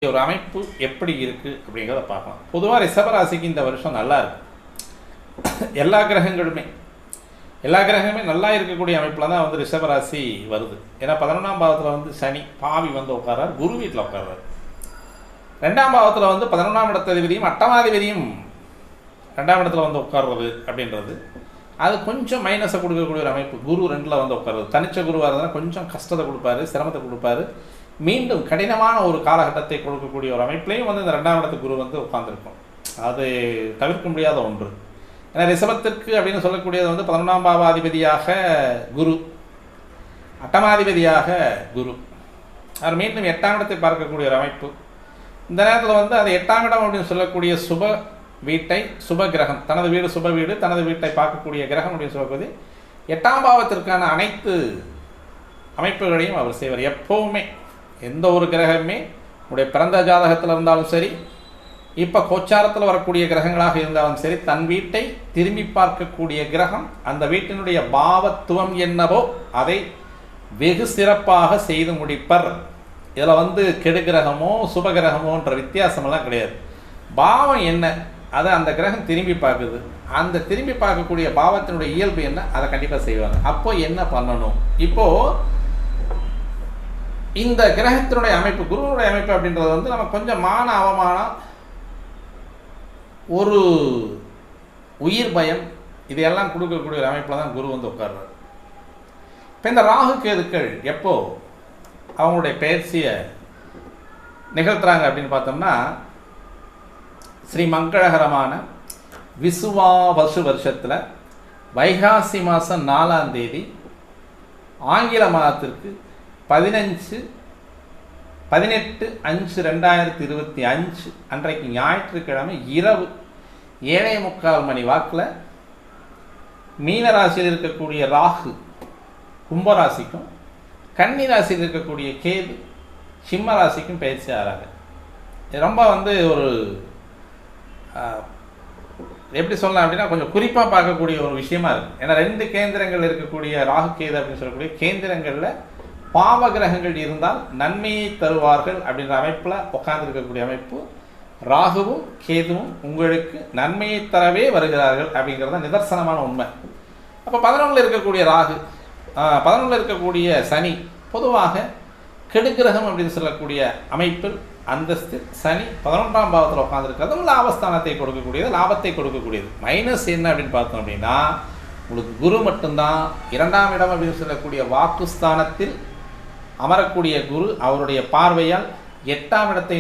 ஒரு அமைப்பு எப்படி இருக்குது அப்படிங்கிறத பார்க்கலாம். பொதுவாக ரிஷபராசிக்கு இந்த வருஷம் நல்லா இருக்கு. எல்லா கிரகங்களுமே நல்லா இருக்கக்கூடிய அமைப்பில் தான் வந்து ரிஷபராசி வருது. ஏன்னா 11ஆம் பாவத்தில் வந்து சனி பாவி வந்து உட்காரார், குரு வீட்டில் உட்கார்றாரு. 2ஆம் பாவத்தில் வந்து 11ஆம் இடத்ததிபதியும் 8ஆம் அதிபதியும் 2ஆம் இடத்துல வந்து உட்கார்றது அப்படின்றது அது கொஞ்சம் மைனஸை கொடுக்கக்கூடிய ஒரு அமைப்பு. குரு 2ல் வந்து உட்கார்றது, தனிச்ச குருவாக இருந்தால் கொஞ்சம் கஷ்டத்தை கொடுப்பாரு, சிரமத்தை கொடுப்பாரு, மீண்டும் கடினமான ஒரு காலகட்டத்தை கொடுக்கக்கூடிய ஒரு அமைப்புலையும் வந்து இந்த 2ஆம் இடத்து குரு வந்து உட்கார்ந்துருக்கும். அது தவிர்க்க முடியாத ஒன்று. ஏன்னா ரிஷபத்திற்கு அப்படின்னு சொல்லக்கூடியது வந்து 11ஆம் பாவாதிபதியாக குரு, 8ஆம் குரு, அவர் மீண்டும் 8ஆம் இடத்தை பார்க்கக்கூடிய ஒரு அமைப்பு. இந்த நேரத்தில் வந்து அது 8ஆம் இடம் அப்படின்னு சொல்லக்கூடிய சுப வீட்டை, சுப கிரகம், தனது வீடு சுப வீடு, தனது வீட்டை பார்க்கக்கூடிய கிரகம் அப்படின்னு சொல்லக்கூடிய 8ஆம் பாவத்திற்கான அனைத்து அமைப்புகளையும் அவர் செய்வார். எப்போவுமே எந்த ஒரு கிரகமே உடைய பிறந்த ஜாதகத்தில் இருந்தாலும் சரி, இப்போ கோச்சாரத்தில் வரக்கூடிய கிரகங்களாக இருந்தாலும் சரி, தன் வீட்டை திரும்பி பார்க்கக்கூடிய கிரகம் அந்த வீட்டினுடைய பாவத்துவம் என்னவோ அதை வெகு சிறப்பாக செய்து முடிப்பர். இதில் வந்து கெடுகிரகமோ சுபகிரகமோன்ற வித்தியாசமெல்லாம் கிடையாது. பாவம் என்ன அதை அந்த கிரகம் திரும்பி பார்க்குது, அந்த திரும்பி பார்க்கக்கூடிய பாவத்தினுடைய இயல்பு என்ன அதை கண்டிப்பாக செய்வாங்க. அப்போ என்ன பண்ணணும்? இப்போது இந்த கிரகத்தினுடைய அமைப்பு, குருவனுடைய அமைப்பு அப்படின்றது வந்து நம்ம கொஞ்சம் மான அவமானம், ஒரு உயிர் பயம், இதையெல்லாம் கொடுக்கக்கூடிய ஒரு அமைப்பில் தான் குரு வந்து உட்கார்றாரு. இப்போ இந்த ராகு கேதுக்கள் எப்போ அவங்களுடைய பயிற்சியை நிகழ்த்துறாங்க அப்படின்னு பார்த்தோம்னா, ஸ்ரீ மங்களகரமான விசுவாவசு வருஷத்தில் வைகாசி மாதம் 4ஆம் தேதி ஆங்கில மாதத்திற்கு 18/5/2025 அன்றைக்கு ஞாயிற்றுக்கிழமை இரவு 7:45 மணி வாக்கில் மீனராசியில் இருக்கக்கூடிய ராகு கும்பராசிக்கும், கன்னி ராசியில் இருக்கக்கூடிய கேது சிம்ம ராசிக்கும் பயிற்சி ஆகிறாங்க. ரொம்ப வந்து ஒரு எப்படி சொல்லலாம் அப்படின்னா கொஞ்சம் குறிப்பாக பார்க்கக்கூடிய ஒரு விஷயமா இருக்குது. ஏன்னா 2 கேந்திரங்கள் இருக்கக்கூடிய ராகு கேது அப்படின்னு சொல்லக்கூடிய கேந்திரங்களில் பாவ கிரகங்கள் இருந்தால் நன்மையை தருவார்கள் அப்படின்ற அமைப்பில் உட்கார்ந்துருக்கக்கூடிய அமைப்பு. ராகுவும் கேதுவும் உங்களுக்கு நன்மையை தரவே வருகிறார்கள் அப்படிங்கிறத நிதர்சனமான உண்மை. அப்போ 11ல் இருக்கக்கூடிய ராகு, 11ல் இருக்கக்கூடிய சனி பொதுவாக கெடுகிரகம் அப்படின்னு சொல்லக்கூடிய அமைப்பில் அந்தஸ்து சனி 11ஆம் பாவத்தில் உட்காந்துருக்கிறதும் லாபஸ்தானத்தை கொடுக்கக்கூடியது, லாபத்தை கொடுக்கக்கூடியது. மைனஸ் என்ன அப்படின்னு பார்த்தோம் அப்படின்னா, உங்களுக்கு குரு மட்டும்தான் 2ஆம் இடம் அப்படின்னு சொல்லக்கூடிய வாக்குஸ்தானத்தில் அமரக்கூடிய குரு அவருடைய பார்வையால் 8ஆம் இடத்தை